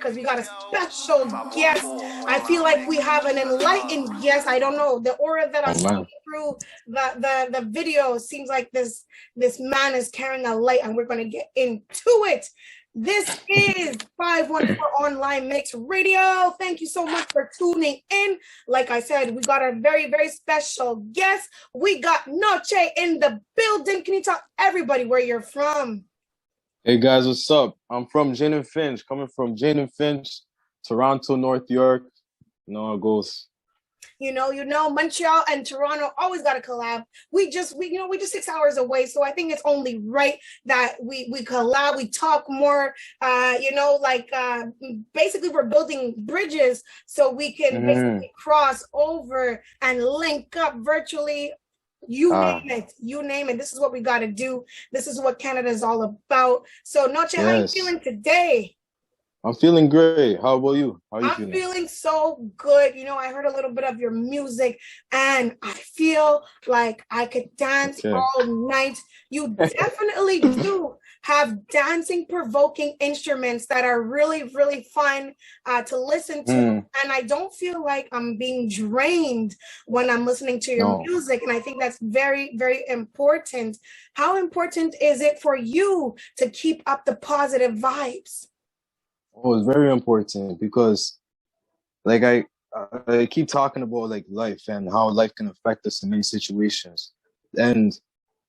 because we got a special guest. I feel like we have an enlightened guest. I don't know. The aura that I'm seeing through the video seems like this man is carrying a light, and we're going to get into it. This is 514 Online Mix Radio. Thank you so much for tuning in. Like I said, we got a very, very special guest. We got Noche in the building. Can you tell everybody where you're from? Hey guys, what's up? I'm from Jane and Finch, coming from Jane and Finch, Toronto, North York. You know how it goes. You know, Montreal and Toronto always got to collab. We just 6 hours away, so I think it's only right that we collab. We talk more. Basically we're building bridges so we can basically cross over and link up virtually. You name it. This is what we got to do. This is what Canada is all about. So, Noche, how are you feeling today? I'm feeling great. How about you? How are you feeling? I'm feeling so good. You know, I heard a little bit of your music, and I feel like I could dance all night. You definitely do have dancing provoking instruments that are really, really fun to listen to. And I don't feel like I'm being drained when I'm listening to your music. And I think that's very, very important. How important is it for you to keep up the positive vibes? Oh, it's very important because like I keep talking about like life and how life can affect us in many situations. And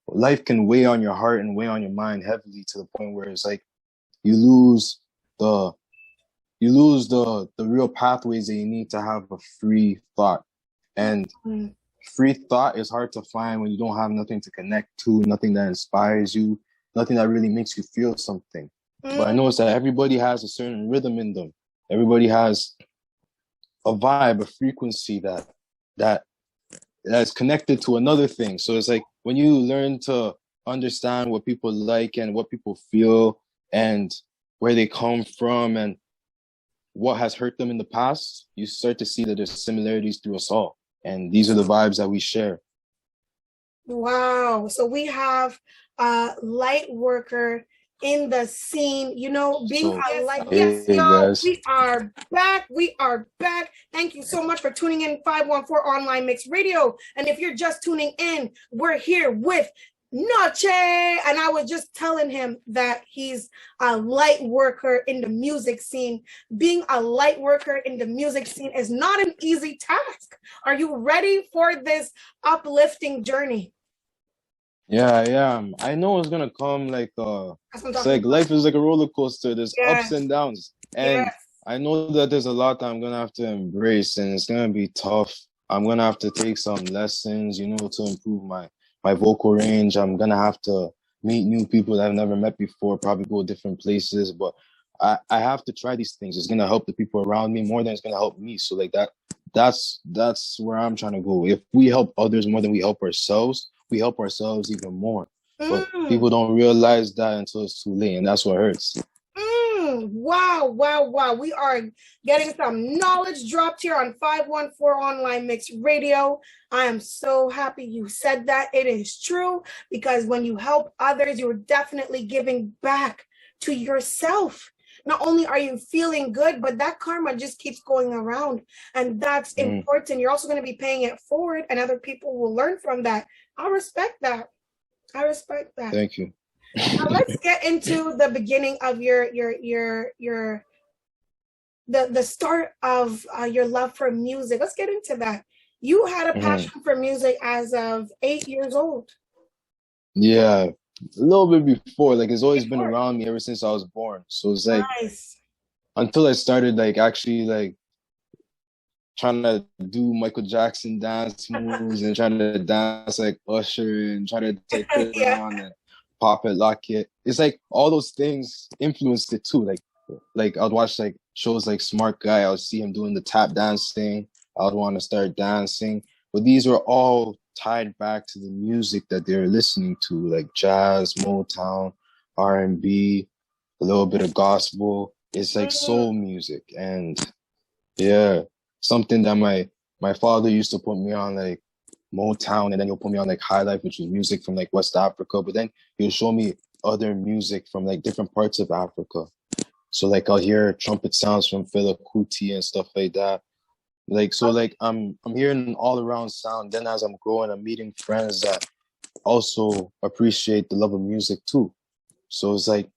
life can weigh on your heart and weigh on your mind heavily to the point where it's like you lose the real pathways that you need to have a free thought. And free thought is hard to find when you don't have nothing to connect to, nothing that inspires you, nothing that really makes you feel something. But I noticed that everybody has a certain rhythm in them. Everybody has a vibe, a frequency that's connected to another thing. So it's like when you learn to understand what people like and what people feel and where they come from and what has hurt them in the past, you start to see that there's similarities through us all. And these are the vibes that we share. Wow. So we have a light worker in the scene, you know, being guys. We are back. Thank you so much for tuning in 514 Online Mix Radio. And if you're just tuning in, we're here with Noche, and I was just telling him that he's a light worker in the music scene. Being a light worker in the music scene is not an easy task. Are you ready for this uplifting journey? Yeah, I am. I know it's gonna come like it's like life is like a roller coaster. There's ups and downs. And I know that there's a lot that I'm gonna have to embrace, and it's gonna be tough. I'm gonna have to take some lessons, you know, to improve my vocal range. I'm gonna have to meet new people that I've never met before, probably go different places, but I have to try these things. It's gonna help the people around me more than it's gonna help me. So like that's where I'm trying to go. If we help others more than we help ourselves, we help ourselves even more. But people don't realize that until it's too late, and that's what hurts. Wow. We are getting some knowledge dropped here on 514 Online Mix Radio. I am so happy you said that. It is true, because when you help others, you're definitely giving back to yourself. Not only are you feeling good, but that karma just keeps going around. And that's important. You're also going to be paying it forward, and other people will learn from that. I respect that. Thank you. Now let's get into the beginning of the start of your love for music. Let's get into that. You had a passion for music as of 8 years old. Yeah, a little bit before. Like it's always been around me ever since I was born. So it's like until I started like actually like trying to do Michael Jackson dance moves and trying to dance like Usher and trying to take it on and pop it, lock it. It's like all those things influenced it too. Like I'd watch like shows like Smart Guy. I would see him doing the tap dance thing. I would want to start dancing. But these were all tied back to the music that they were listening to, like jazz, Motown, R&B, a little bit of gospel. It's like soul music. And yeah, something that my father used to put me on, like Motown, and then he'll put me on like High Life, which was music from like West Africa. But then he'll show me other music from like different parts of Africa. So like I'll hear trumpet sounds from Fela Kuti and stuff like that. Like so like I'm hearing an all around sound. Then as I'm growing, I'm meeting friends that also appreciate the love of music too. So it's like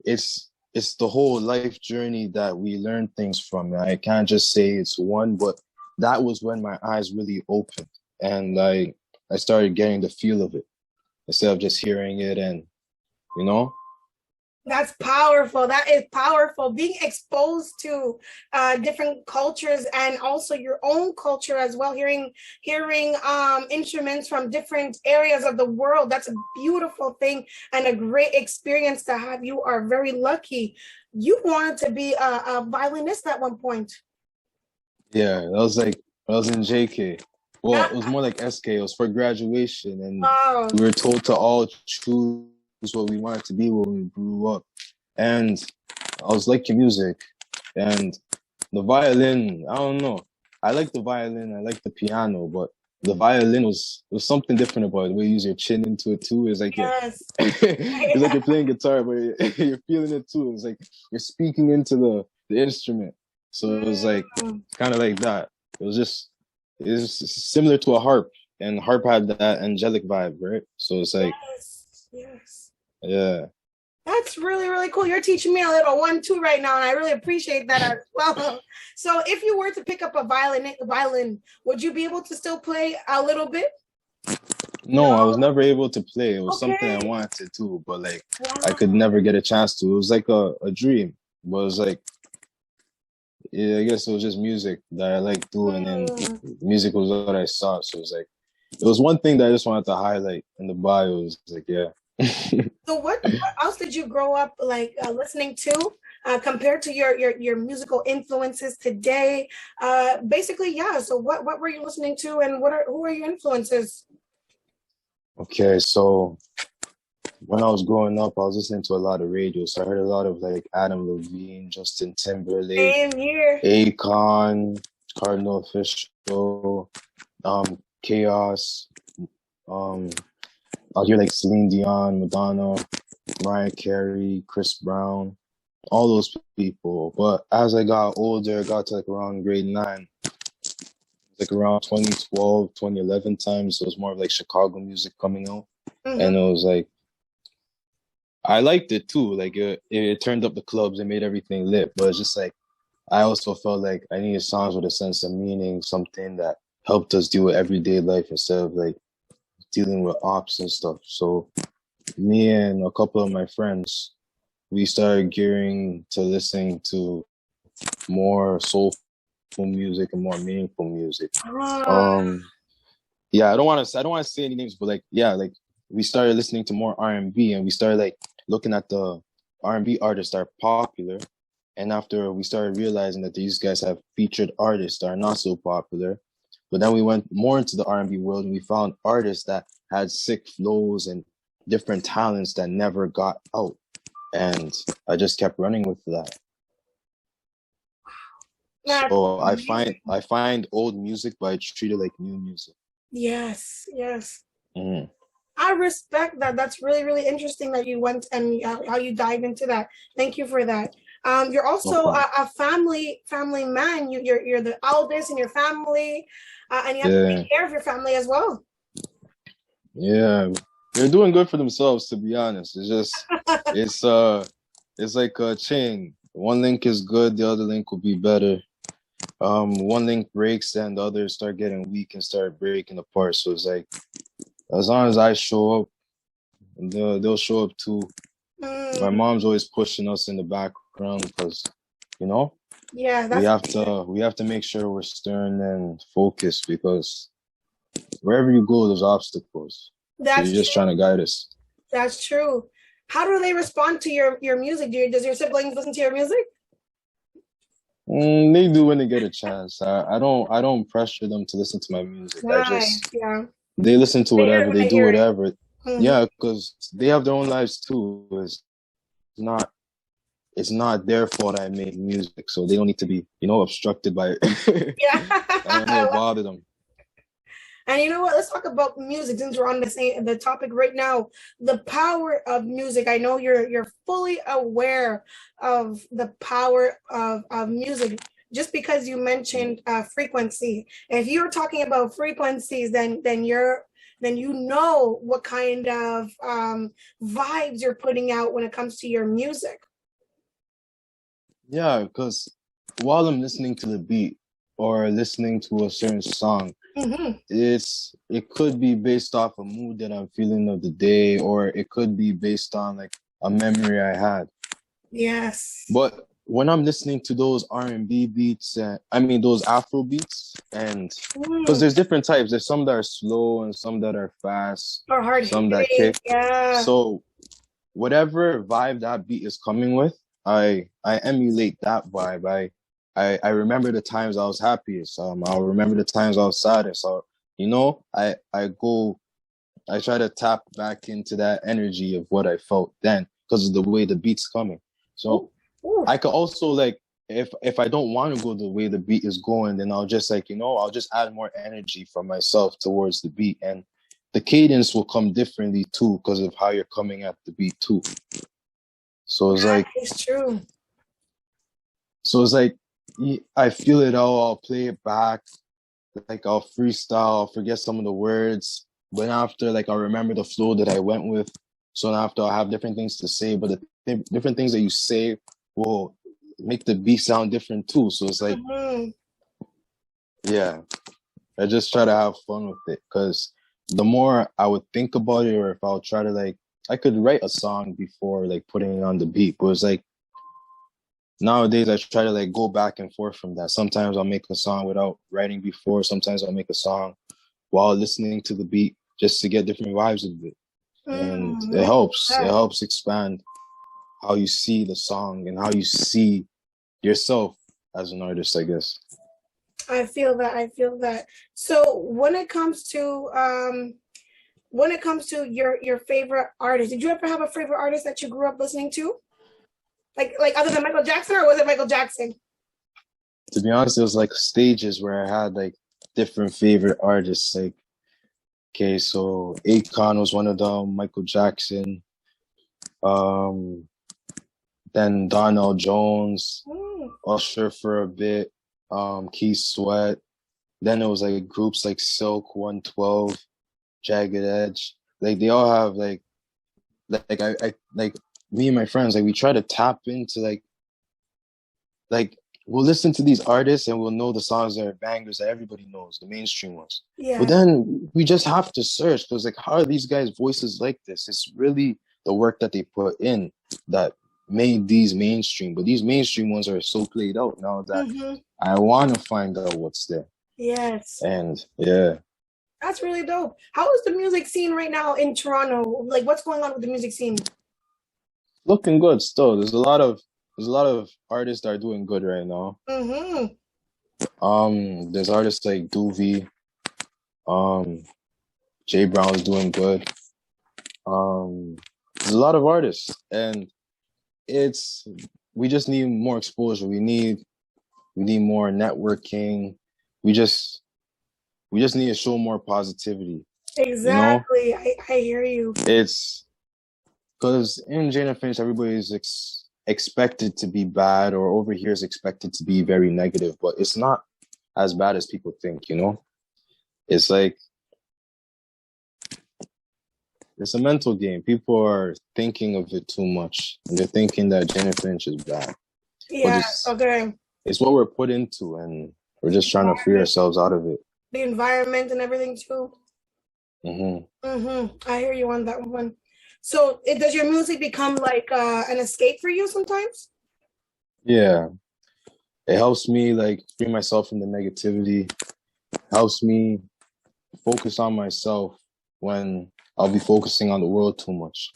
it's the whole life journey that we learn things from. I can't just say it's one, but that was when my eyes really opened and I started getting the feel of it instead of just hearing it and you know. That's powerful. That is powerful. Being exposed to different cultures and also your own culture as well. Hearing instruments from different areas of the world. That's a beautiful thing and a great experience to have. You are very lucky. You wanted to be a violinist at one point. Yeah, I was in JK. Well, it was more like SK. It was for graduation, and Wow. we were told to all choose what we wanted to be when we grew up. And I was liking music, and the violin. I don't know. I like the violin. I like the piano, but the violin was something different about it. The way you use your chin into it too. It's like yes. it's like you're playing guitar, but you're feeling it too. It's like you're speaking into the instrument. So it was like kind of like that. It was similar to a harp, and harp had that angelic vibe, right? So it's like yes. yeah. That's really, really cool. You're teaching me a little 1-2 right now, and I really appreciate that as well. So if you were to pick up a violin, would you be able to still play a little bit? No, I was never able to play. It was something I wanted to, but like I could never get a chance to. It was like a dream. But it was like yeah, I guess it was just music that I liked doing, and music was what I saw. So it was like it was one thing that I just wanted to highlight in the bio. It was like yeah. So what else did you grow up like listening to compared to your musical influences today? Basically, yeah. So what were you listening to, and who are your influences? Okay, so when I was growing up, I was listening to a lot of radio. So I heard a lot of like Adam Levine, Justin Timberlake, Same here. Akon, Cardinal Official, Chaos. I'll hear like Celine Dion, Madonna, Mariah Carey, Chris Brown, all those people. But as I got older, got to like around grade 9, like around 2012, 2011 times, so it was more of like Chicago music coming out. And it was like, I liked it too. Like it turned up the clubs, it made everything lit. But it's just like, I also felt like I needed songs with a sense of meaning, something that helped us deal with everyday life instead of like dealing with ops and stuff. So me and a couple of my friends, we started gearing to listening to more soulful music and more meaningful music. Yeah, I don't want to say any names, but like yeah, like we started listening to more R&B, and we started like looking at the R&B artists that are popular. And after we started realizing that these guys have featured artists that are not so popular, but then we went more into the R&B world, and we found artists that had sick flows and different talents that never got out. And I just kept running with that. So I find old music, but I treat it like new music. Yes. I respect that. That's really, really interesting that you went and how you dive into that. Thank you for that. You're also a family man. You're the eldest in your family, and you have to take care of your family as well. Yeah, they're doing good for themselves, to be honest. It's just it's like a chain. One link is good, the other link will be better. One link breaks and the others start getting weak and start breaking apart. So it's like as long as I show up, they'll show up too. My mom's always pushing us in the background because, you know, we have to make sure we're stern and focused, because wherever you go, there's obstacles. So you're just trying to guide us. That's true. How do they respond to your music? Does your siblings listen to your music? They do when they get a chance. I don't pressure them to listen to my music. They listen to whatever, they do whatever. Yeah, because they have their own lives too. It's not their fault I made music, so they don't need to be, obstructed by it. I don't know, bother them. And you know what? Let's talk about music since we're on the topic right now. The power of music. I know you're fully aware of the power of music. Just because you mentioned frequency, if you're talking about frequencies, then you know what kind of vibes you're putting out when it comes to your music. Yeah, because while I'm listening to the beat or listening to a certain song, it could be based off a mood that I'm feeling of the day, or it could be based on like a memory I had. Yes. But when I'm listening to those R&B beats, those Afro beats, and because there's different types. There's some that are slow and some that are fast, or hard some that kick. Yeah. So whatever vibe that beat is coming with, I emulate that vibe. I remember the times I was happiest. I'll remember the times I was saddest. So I try to tap back into that energy of what I felt then because of the way the beat's coming. So I could also like if I don't want to go the way the beat is going, then I'll just I'll just add more energy from myself towards the beat, and the cadence will come differently too because of how you're coming at the beat too. So it's like it's true. So it's like I feel it out. I'll play it back, like I'll freestyle. I'll forget some of the words, but after like I'll remember the flow that I went with. So after I'll have different things to say, but the different things that you say will make the beat sound different too. So it's like, yeah, I just try to have fun with it because the more I would think about it, or if I'll try to like, I could write a song before like putting it on the beat, but it's like nowadays I try to like go back and forth from that. Sometimes I'll make a song without writing before. Sometimes I'll make a song while listening to the beat just to get different vibes of it. And it helps expand how you see the song and how you see yourself as an artist, I guess. I feel that. So when it comes to your favorite artist, did you ever have a favorite artist that you grew up listening to? Like other than Michael Jackson, or was it Michael Jackson? To be honest, it was like stages where I had like different favorite artists. Like, okay, so Akon was one of them, Michael Jackson, then Darnell Jones, Usher for a bit, Keith Sweat. Then it was like groups like Silk 112, Jagged Edge. Like they all have like I like me and my friends, like we try to tap into like we'll listen to these artists and we'll know the songs that are bangers that everybody knows, the mainstream ones. Yeah. But then we just have to search because like how are these guys' voices like this? It's really the work that they put in that made these mainstream. But these mainstream ones are so played out now that I want to find out what's there. Yes. And yeah. That's really dope. How is the music scene right now in Toronto? Like what's going on with the music scene? Looking good still. There's a lot of artists that are doing good right now. There's artists like Doovie. Jay Brown's doing good. There's a lot of artists, and we just need more exposure. We need more networking. We just need to show more positivity. Exactly. You know? I hear you. It's because in Jane and Finch, everybody is expected to be bad, or over here is expected to be very negative, but it's not as bad as people think, you know? It's like, it's a mental game. People are thinking of it too much, and they're thinking that Jane and Finch is bad. Yeah, it's what we're put into, and we're just trying to free ourselves out of it. The environment and everything too. I hear you on that one. So does your music become like an escape for you sometimes? Yeah. It helps me like free myself from the negativity. Helps me focus on myself when I'll be focusing on the world too much.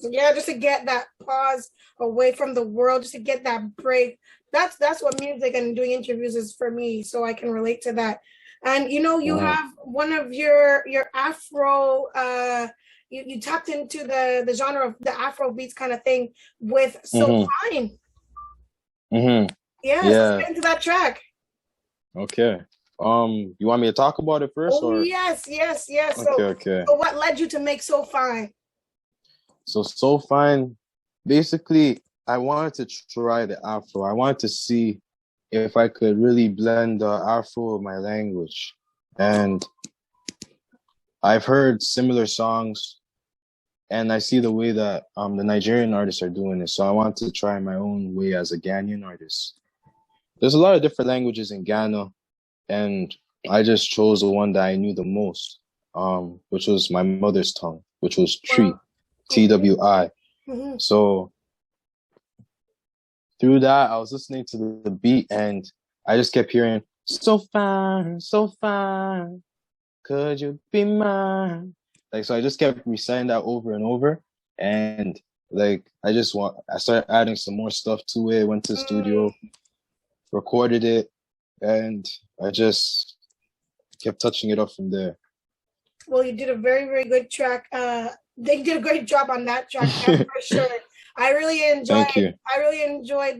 Yeah, just to get that pause away from the world, just to get that break. That's what music and doing interviews is for me, so I can relate to that. And you know, you have one of your Afro you tapped into the genre of the Afro beats kind of thing with So Fine. Yeah, let's get into that track. Okay. You want me to talk about it first, Oh or? yes. Okay. So what led you to make So Fine? So fine. Basically, I wanted to try the Afro. I wanted to see if I could really blend the Afro with my language. And I've heard similar songs, and I see the way that the Nigerian artists are doing it. So I want to try my own way as a Ghanaian artist. There's a lot of different languages in Ghana, and I just chose the one that I knew the most, which was my mother's tongue, which was Tree, TWI. Mm-hmm. So through that, I was listening to the beat, and I just kept hearing, so fine, could you be mine? Like, so I just kept reciting that over and over. And like, I started adding some more stuff to it, went to the studio, recorded it, and I just kept touching it up from there. Well, you did a very, very good track. They did a great job on that track, that's for sure. I really enjoyed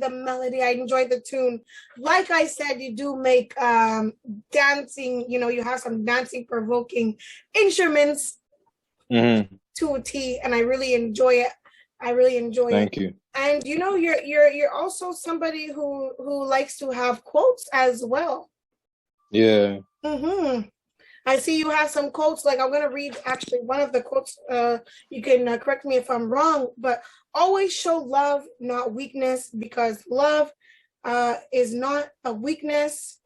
the melody. I enjoyed the tune. Like I said, you do make dancing, you have some dancing provoking instruments to a T, and I really enjoy it. Thank you. And you're also somebody who likes to have quotes as well. Yeah. I see you have some quotes. Like, I'm going to read actually one of the quotes. You can correct me if I'm wrong, but always show love, not weakness, because love is not a weakness,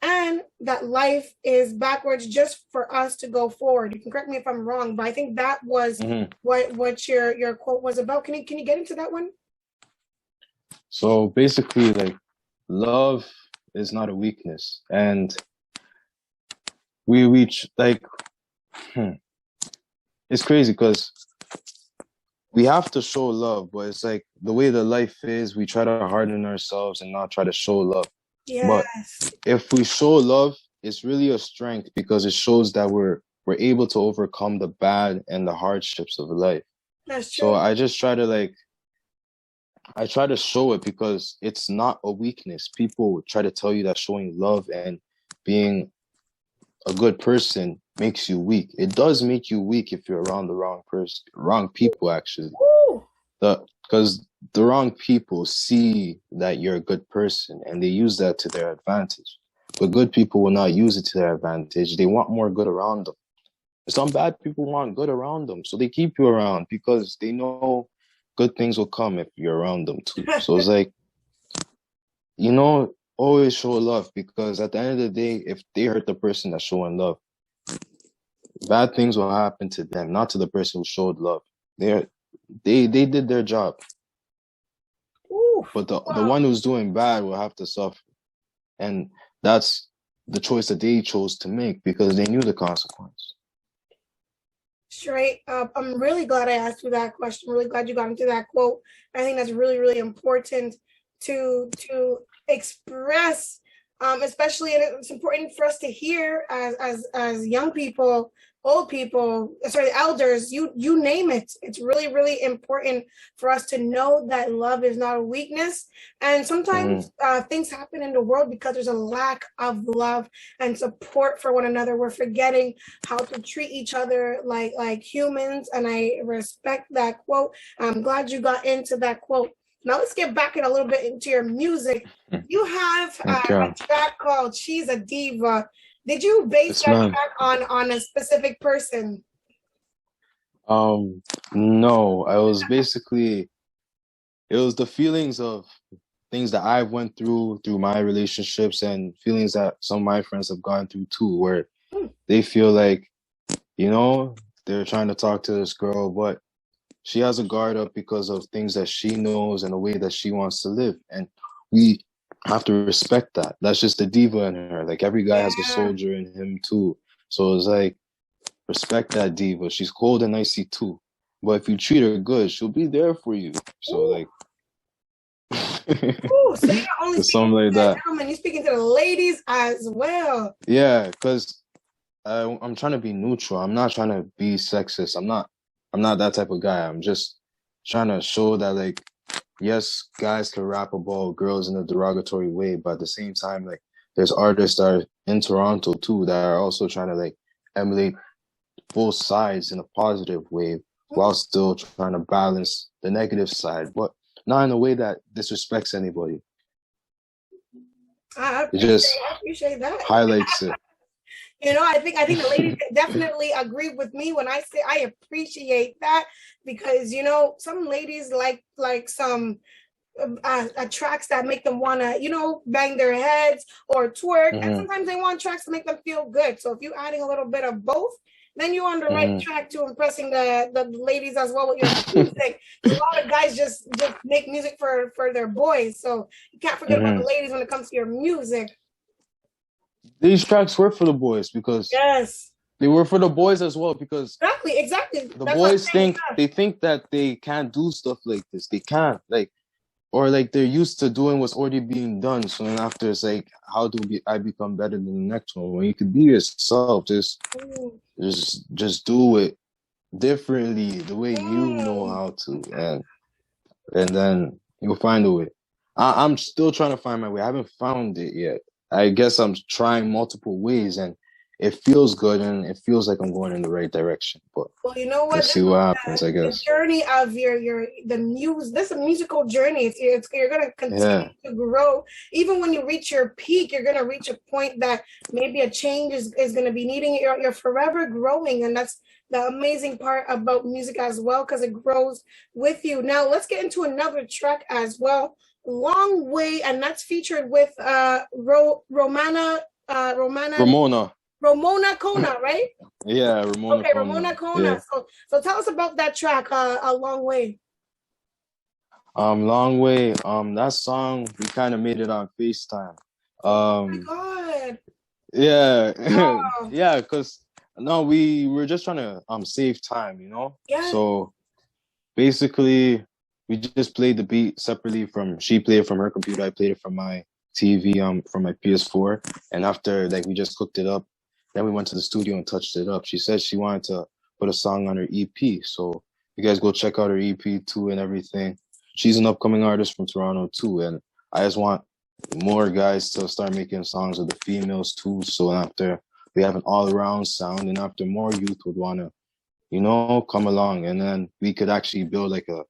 and that life is backwards just for us to go forward. You can correct me if I'm wrong, but I think that was what your quote was about. Can you get into that one? So basically, like, love is not a weakness, and we reach like it's crazy because we have to show love, but it's like the way the life is, we try to harden ourselves and not try to show love. Yes. But if we show love, it's really a strength because it shows that we're able to overcome the bad and the hardships of life. That's true. So I try to show it because it's not a weakness. People try to tell you that showing love and being a good person makes you weak. It does make you weak if you're around the wrong people, actually. Because the wrong people see that you're a good person and they use that to their advantage. But good people will not use it to their advantage. They want more good around them. Some bad people want good around them, so they keep you around because they know good things will come if you're around them too. So it's like, always show love, because at the end of the day, if they hurt the person that's showing love, bad things will happen to them, not to the person who showed love. They did their job. But the one who's doing bad will have to suffer. And that's the choice that they chose to make because they knew the consequence. Straight up. I'm really glad I asked you that question. I'm really glad you got into that quote. I think that's really, really important to express, especially, and it's important for us to hear as young people, old people, elders, you name it. It's really, really important for us to know that love is not a weakness. And sometimes things happen in the world because there's a lack of love and support for one another. We're forgetting how to treat each other like humans. And I respect that quote. I'm glad you got into that quote. Now let's get back in a little bit into your music. You have a track called She's a Diva. Did you base that track on a specific person? No, it was the feelings of things that I went through my relationships and feelings that some of my friends have gone through too, where they feel like, they're trying to talk to this girl, but she has a guard up because of things that she knows and the way that she wants to live. And we have to respect that. That's just the diva in her. Like, every guy has a soldier in him too. So it's like, respect that diva. She's cold and icy too. But if you treat her good, she'll be there for you. So like, so you're only something like that. Gentlemen, you're speaking to the ladies as well. Yeah, because I'm trying to be neutral. I'm not trying to be sexist. I'm not that type of guy. I'm just trying to show that, like, yes, guys can rap about girls in a derogatory way, but at the same time, like, there's artists that are in Toronto too that are also trying to like emulate both sides in a positive way while still trying to balance the negative side, but not in a way that disrespects anybody. I appreciate that. Highlights it. You know, I think the ladies definitely agree with me when I say I appreciate that, because you know some ladies like some tracks that make them want to, you know, bang their heads or twerk, and sometimes they want tracks to make them feel good. So if you're adding a little bit of both, then you're on the right track to impressing the ladies as well with your music. A lot of guys just make music for their boys, so you can't forget about the ladies when it comes to your music. These tracks were for the boys because they were for the boys as well, because exactly. The boys think that they can't do stuff like this. They can't, like, or like they're used to doing what's already being done. So then after it's like, how do I become better than the next one? When you can be yourself, just do it differently, the way you know how to, and then you'll find a way. I'm still trying to find my way. I haven't found it yet. I guess I'm trying multiple ways, and it feels good, and it feels like I'm going in the right direction. But well, you know what? Let's see what happens. I guess the journey of this musical journey. You're gonna continue to grow. Even when you reach your peak, you're gonna reach a point that maybe a change is gonna be needing. You're forever growing, and that's the amazing part about music as well, because it grows with you. Now let's get into another track as well. Long Way, and that's featured with Ramona Kona, right? Yeah, Ramona. Okay, Ramona Kona. Yeah. So tell us about that track, A Long Way. Long Way. That song, we kind of made it on FaceTime. Oh my God. Yeah. Wow. Yeah, because no, we were just trying to save time, you know? Yeah. So basically we just played the beat separately. She played it from her computer, I played it from my TV, from my PS4. And after like we just cooked it up, then we went to the studio and touched it up. She said she wanted to put a song on her EP. So you guys go check out her EP too and everything. She's an upcoming artist from Toronto too. And I just want more guys to start making songs with the females too. So after we have an all-around sound, and after more youth would want to, you know, come along, and then we could actually build like a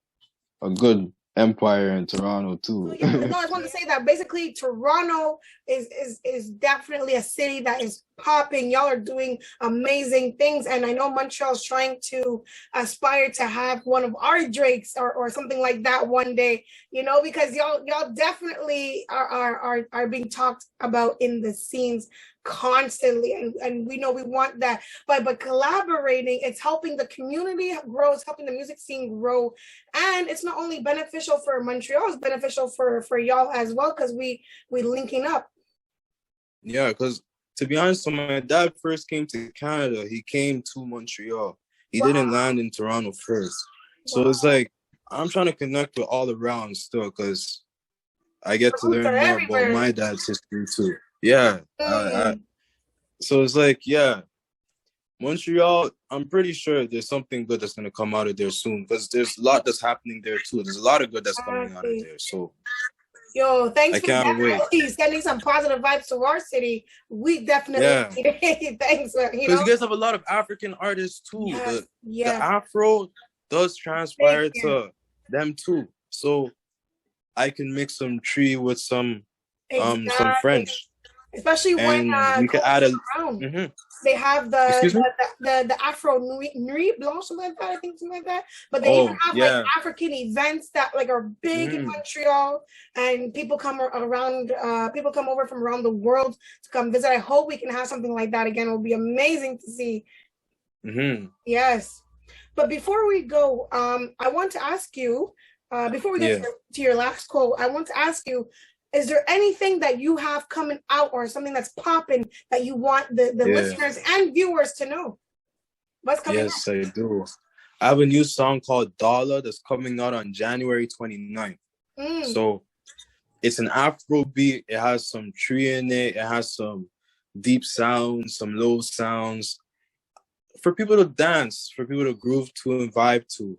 good empire in Toronto too. No, I just want to say that basically Toronto is definitely a city that is popping. Y'all are doing amazing things, and I know Montreal's trying to aspire to have one of our Drakes or something like that one day, you know, because y'all definitely are being talked about in the scenes constantly, and we know we want that, but collaborating, it's helping the community grow, it's helping the music scene grow, and it's not only beneficial for Montreal, it's beneficial for y'all as well, because we linking up. Yeah, because to be honest, when my dad first came to Canada, he came to Montreal. He didn't land in Toronto first. So it's like, I'm trying to connect with all around still, because I get to learn more about my dad's history too. Yeah. So it's like, yeah, Montreal, I'm pretty sure there's something good that's going to come out of there soon, because there's a lot that's happening there too. There's a lot of good that's coming out of there. So, yo, thanks for sending some positive vibes to our city. We definitely thanks. Because you guys have a lot of African artists too. The Afro does transpire to them too. So I can mix some Tree with some French. Especially when we could add they have the Afro Nuit Blanche, something like that. I think something like that. But they even have like African events that like are big in Montreal, and people come around. People come over from around the world to come visit. I hope we can have something like that again. It will be amazing to see. Yes, but before we go, I want to ask you. Before we get to your last quote, I want to ask you. Is there anything that you have coming out or something that's popping that you want the listeners and viewers to know? What's coming out? Yes, I do. I have a new song called Dollar that's coming out on January 29th. So it's an Afro beat. It has some tree in it. It has some deep sounds, some low sounds. For people to dance, for people to groove to and vibe to.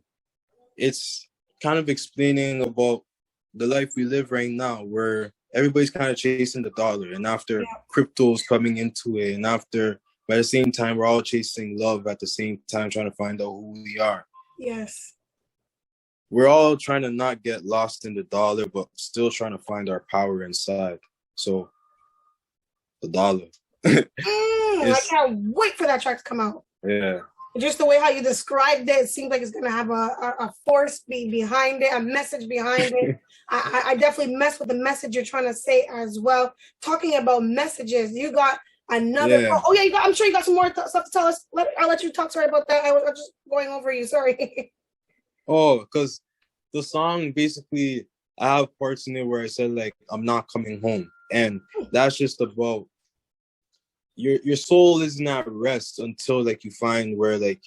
It's kind of explaining about the life we live right now, where everybody's kind of chasing the dollar, and after crypto's coming into it, and after, but at the same time, we're all chasing love at the same time, trying to find out who we are. Yes. We're all trying to not get lost in the dollar, but still trying to find our power inside. So, the dollar. I can't wait for that track to come out. Yeah. Just the way how you described it, it seems like it's going to have a force behind it, a message behind it. I definitely mess with the message you're trying to say as well. Talking about messages, you got another. Yeah. Oh, yeah, I'm sure you got some more stuff to tell us. I'll let you talk. Sorry about that. I was just going over you. Sorry. Oh, because the song, basically, I have parts in it where I said, like, I'm not coming home. And that's just about your soul isn't at rest until, like, you find where, like,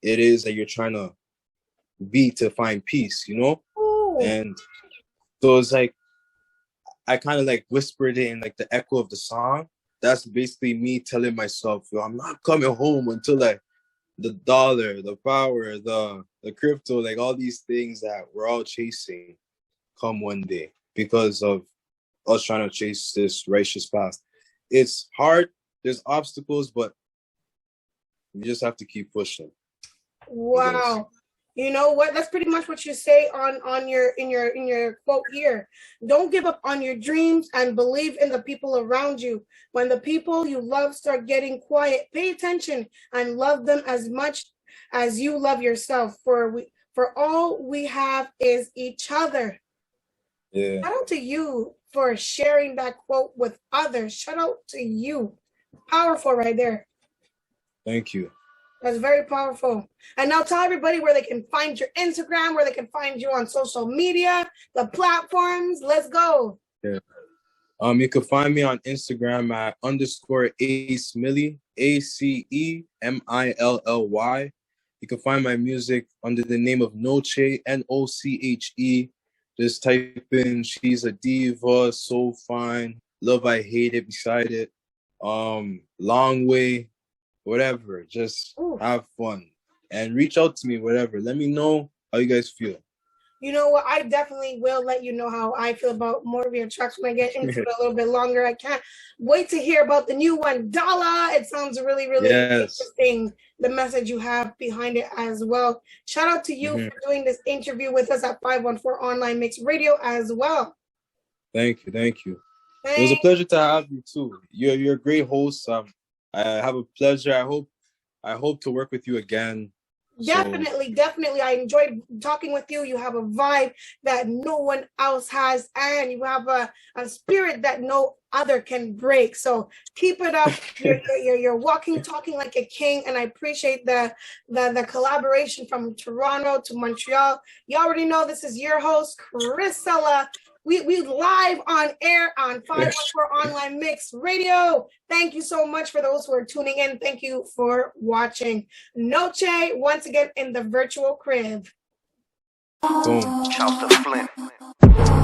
it is that you're trying to be to find peace, you know? Ooh. And so it's like, I kind of, like, whispered it in, like, the echo of the song. That's basically me telling myself, yo, I'm not coming home until, like, the dollar, the power, the crypto, like all these things that we're all chasing come one day because of us trying to chase this righteous path. It's hard, there's obstacles, but you just have to keep pushing. Wow. You know what? That's pretty much what you say on your quote here. Don't give up on your dreams and believe in the people around you. When the people you love start getting quiet, pay attention and love them as much as you love yourself. For all we have is each other. Yeah. Shout out to you for sharing that quote with others. Shout out to you. Powerful right there. Thank you. That's very powerful. And now tell everybody where they can find your Instagram, where they can find you on social media, the platforms. Let's go. Yeah. You can find me on Instagram at _AceMilly, ACEMILLY. You can find my music under the name of Noche, NOCHE. Just type in "She's a Diva," "So Fine," "Love I Hate It," beside it, "Long Way," whatever. Just have fun and reach out to me, whatever. Let me know how you guys feel. You know what? I definitely will let you know how I feel about more of your tracks when I get into it a little bit longer. I can't wait to hear about the new one, Dala. It sounds really, really interesting, the message you have behind it as well. Shout out to you for doing this interview with us at 514 Online Mix Radio as well. Thank you. It was a pleasure to have you too. You're a great host. I have a pleasure. I hope to work with you again. Definitely. I enjoyed talking with you. You have a vibe that no one else has, and you have a spirit that no other can break. So keep it up. You're walking, talking like a king, and I appreciate the collaboration from Toronto to Montreal. You already know this is your host, Chrisella. We live on air on 514 Online Mix Radio. Thank you so much for those who are tuning in. Thank you for watching. Noche, once again in the virtual crib. Boom. Shout to Flint.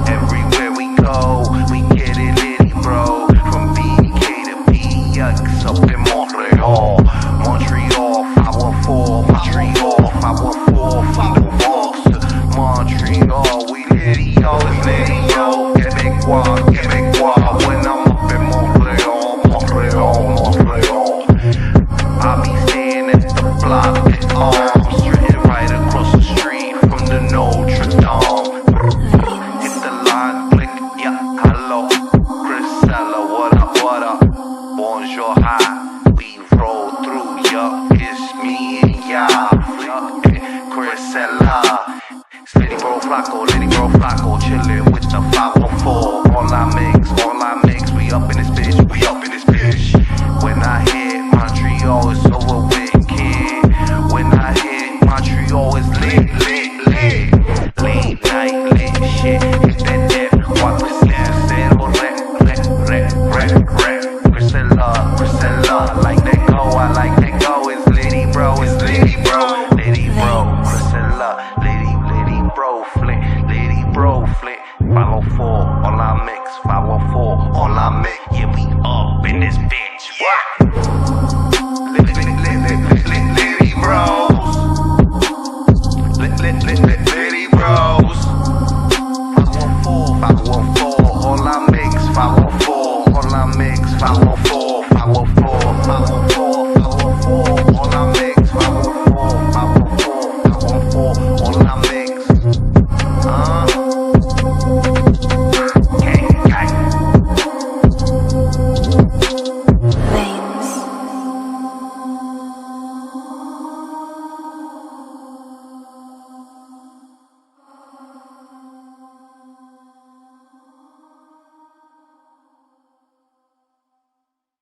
Everywhere we go, we get it litty, bro. From BK to PX up in Montreal. Montreal, 514, Montreal, 514, from the walls to Montreal. We litty, always litty. Québécois, when I'm up in Montreal. I be staying at the block at Arms, written right across the street from the Notre Dame. Hit the line, click, yeah, hello, Chrisella, what up, bonjour, hi, we roll through, yeah, it's me and y'all, Chrisella. Lady bro Flacco, chillin' with the 514. Online mix, we up in this bitch. When I hit Montreal, it's over with, kid. When I hit Montreal, it's lit. Late night, lit shit. Hit that death, 4%, Priscilla, like that go, I like that go. It's litty, bro, Lady bro, Priscilla, Lady bro, Flint, Lady bro, 514